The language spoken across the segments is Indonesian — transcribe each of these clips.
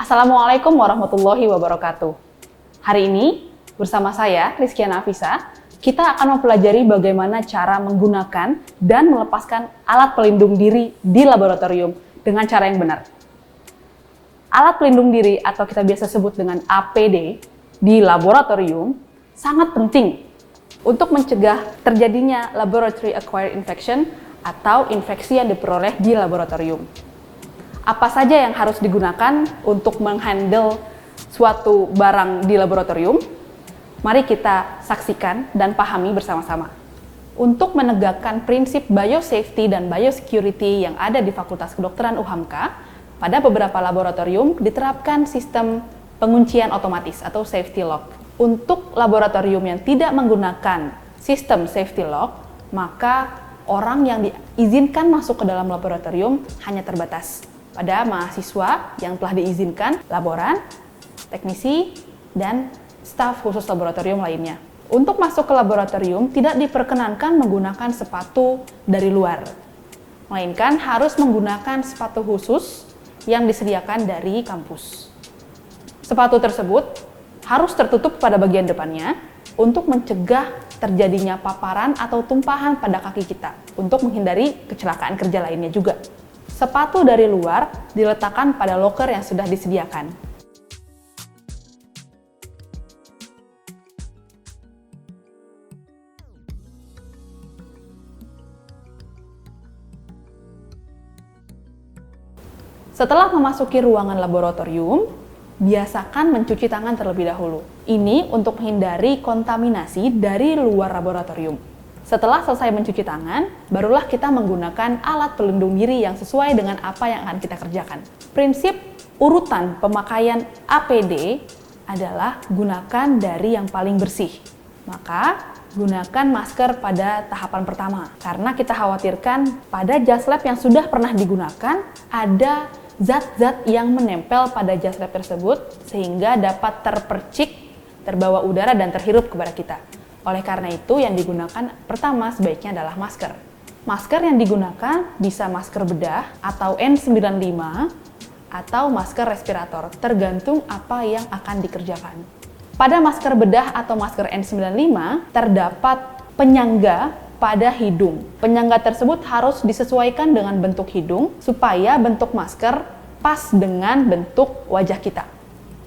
Assalamualaikum warahmatullahi wabarakatuh. Hari ini, bersama saya, Rizkyana Afisa, kita akan mempelajari bagaimana cara menggunakan dan melepaskan alat pelindung diri di laboratorium dengan cara yang benar. Alat pelindung diri atau kita biasa sebut dengan APD di laboratorium sangat penting untuk mencegah terjadinya laboratory acquired infection atau infeksi yang diperoleh di laboratorium. Apa saja yang harus digunakan untuk menghandle suatu barang di laboratorium? Mari kita saksikan dan pahami bersama-sama. Untuk menegakkan prinsip biosafety dan biosecurity yang ada di Fakultas Kedokteran UHAMKA, pada beberapa laboratorium diterapkan sistem penguncian otomatis atau safety lock. Untuk laboratorium yang tidak menggunakan sistem safety lock, maka orang yang diizinkan masuk ke dalam laboratorium hanya terbatas pada mahasiswa yang telah diizinkan, laboran, teknisi, dan staf khusus laboratorium lainnya. Untuk masuk ke laboratorium tidak diperkenankan menggunakan sepatu dari luar, melainkan harus menggunakan sepatu khusus yang disediakan dari kampus. Sepatu tersebut harus tertutup pada bagian depannya untuk mencegah terjadinya paparan atau tumpahan pada kaki kita untuk menghindari kecelakaan kerja lainnya juga. Sepatu dari luar diletakkan pada loker yang sudah disediakan. Setelah memasuki ruangan laboratorium, biasakan mencuci tangan terlebih dahulu. Ini untuk menghindari kontaminasi dari luar laboratorium. Setelah selesai mencuci tangan, barulah kita menggunakan alat pelindung diri yang sesuai dengan apa yang akan kita kerjakan. Prinsip urutan pemakaian APD adalah gunakan dari yang paling bersih. Maka, gunakan masker pada tahapan pertama. Karena kita khawatirkan pada jas lab yang sudah pernah digunakan, ada zat-zat yang menempel pada jas lab tersebut sehingga dapat terpercik, terbawa udara dan terhirup kepada kita. Oleh karena itu yang digunakan pertama sebaiknya adalah masker. Masker yang digunakan bisa masker bedah atau N95 atau masker respirator, tergantung apa yang akan dikerjakan. Pada masker bedah atau masker N95 terdapat penyangga pada hidung. Penyangga tersebut harus disesuaikan dengan bentuk hidung supaya bentuk masker pas dengan bentuk wajah kita.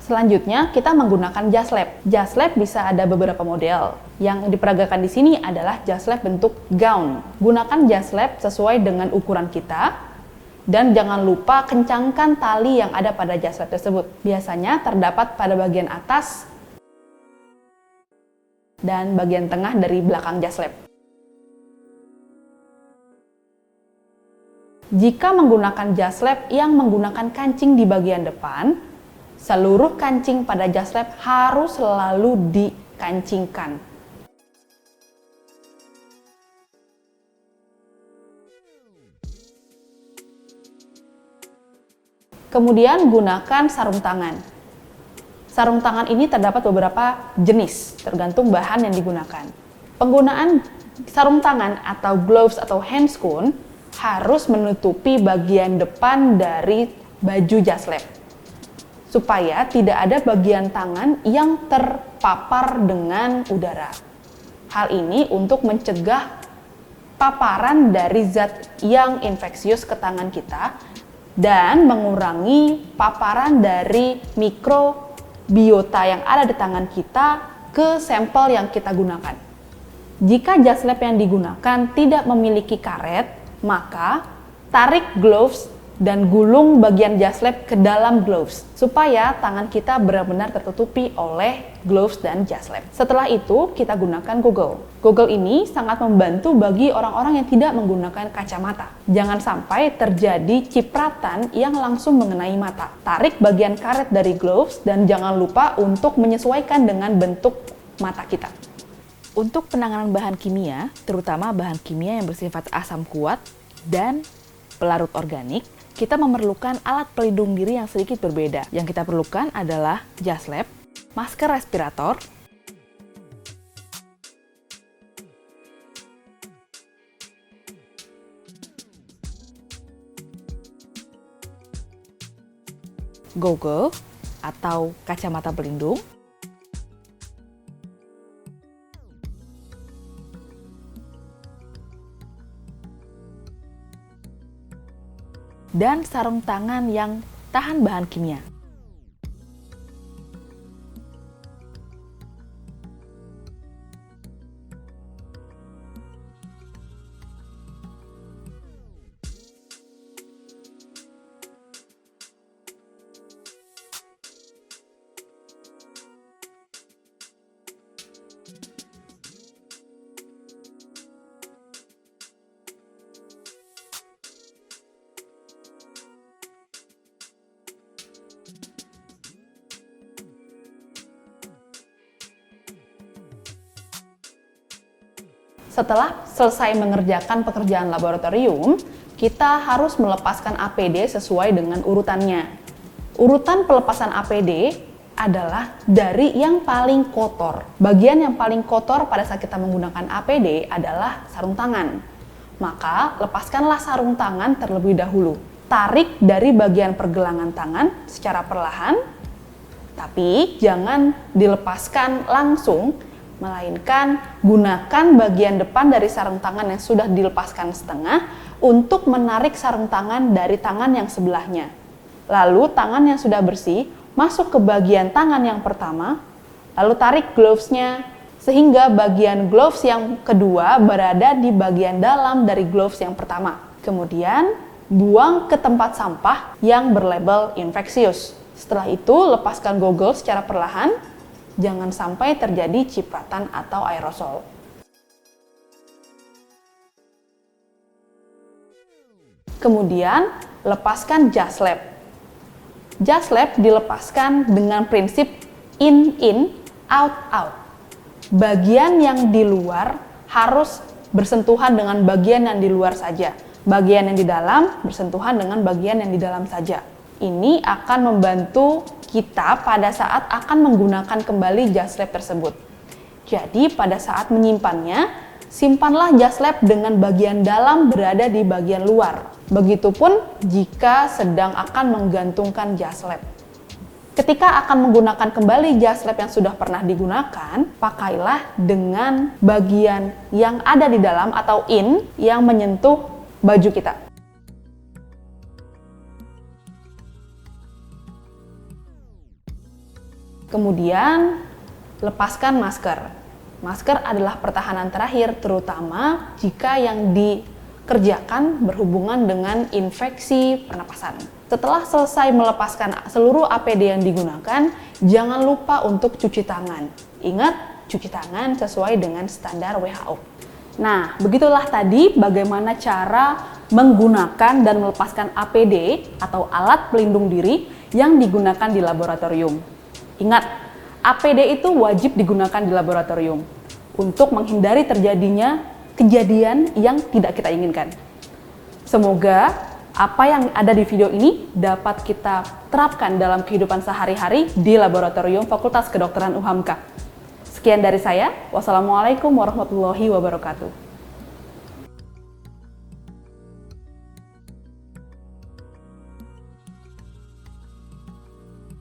Selanjutnya, kita menggunakan jas lab. Jas lab bisa ada beberapa model. Yang diperagakan di sini adalah jas lab bentuk gown. Gunakan jas lab sesuai dengan ukuran kita, dan jangan lupa kencangkan tali yang ada pada jas lab tersebut. Biasanya terdapat pada bagian atas dan bagian tengah dari belakang jas lab. Jika menggunakan jas lab yang menggunakan kancing di bagian depan, seluruh kancing pada jas lab harus selalu dikancingkan. Kemudian gunakan sarung tangan. Sarung tangan ini terdapat beberapa jenis, tergantung bahan yang digunakan. Penggunaan sarung tangan atau gloves atau handscoon harus menutupi bagian depan dari baju jas lab, supaya tidak ada bagian tangan yang terpapar dengan udara. Hal ini untuk mencegah paparan dari zat yang infeksius ke tangan kita dan mengurangi paparan dari mikrobiota yang ada di tangan kita ke sampel yang kita gunakan. Jika jas lab yang digunakan tidak memiliki karet, maka tarik gloves dan gulung bagian jas lab ke dalam gloves supaya tangan kita benar-benar tertutupi oleh gloves dan jas lab. Setelah itu kita gunakan goggle. Goggle ini sangat membantu bagi orang-orang yang tidak menggunakan kacamata. Jangan sampai terjadi cipratan yang langsung mengenai mata. Tarik bagian karet dari gloves dan jangan lupa untuk menyesuaikan dengan bentuk mata kita. Untuk penanganan bahan kimia, terutama bahan kimia yang bersifat asam kuat dan pelarut organik, kita memerlukan alat pelindung diri yang sedikit berbeda. Yang kita perlukan adalah jas lab, masker respirator, goggle atau kacamata pelindung, dan sarung tangan yang tahan bahan kimia. Setelah selesai mengerjakan pekerjaan laboratorium, kita harus melepaskan APD sesuai dengan urutannya. Urutan pelepasan APD adalah dari yang paling kotor. Bagian yang paling kotor pada saat kita menggunakan APD adalah sarung tangan. Maka, lepaskanlah sarung tangan terlebih dahulu. Tarik dari bagian pergelangan tangan secara perlahan, tapi jangan dilepaskan langsung, melainkan gunakan bagian depan dari sarung tangan yang sudah dilepaskan setengah untuk menarik sarung tangan dari tangan yang sebelahnya. Lalu tangan yang sudah bersih masuk ke bagian tangan yang pertama, lalu tarik gloves-nya sehingga bagian gloves yang kedua berada di bagian dalam dari gloves yang pertama. Kemudian buang ke tempat sampah yang berlabel infeksius. Setelah itu lepaskan goggle secara perlahan. Jangan sampai terjadi cipratan atau aerosol. Kemudian, lepaskan jas lab. Jas lab dilepaskan dengan prinsip in, out. Bagian yang di luar harus bersentuhan dengan bagian yang di luar saja. Bagian yang di dalam bersentuhan dengan bagian yang di dalam saja. Ini akan membantu kita pada saat akan menggunakan kembali jas lab tersebut. Jadi pada saat menyimpannya, simpanlah jas lab dengan bagian dalam berada di bagian luar. Begitupun jika sedang akan menggantungkan jas lab. Ketika akan menggunakan kembali jas lab yang sudah pernah digunakan, pakailah dengan bagian yang ada di dalam atau in yang menyentuh baju kita. Kemudian, lepaskan masker. Masker adalah pertahanan terakhir, terutama jika yang dikerjakan berhubungan dengan infeksi pernapasan. Setelah selesai melepaskan seluruh APD yang digunakan, jangan lupa untuk cuci tangan. Ingat, cuci tangan sesuai dengan standar WHO. Nah, begitulah tadi bagaimana cara menggunakan dan melepaskan APD atau alat pelindung diri yang digunakan di laboratorium. Ingat, APD itu wajib digunakan di laboratorium untuk menghindari terjadinya kejadian yang tidak kita inginkan. Semoga apa yang ada di video ini dapat kita terapkan dalam kehidupan sehari-hari di laboratorium Fakultas Kedokteran UHAMKA. Sekian dari saya. Wassalamualaikum warahmatullahi wabarakatuh.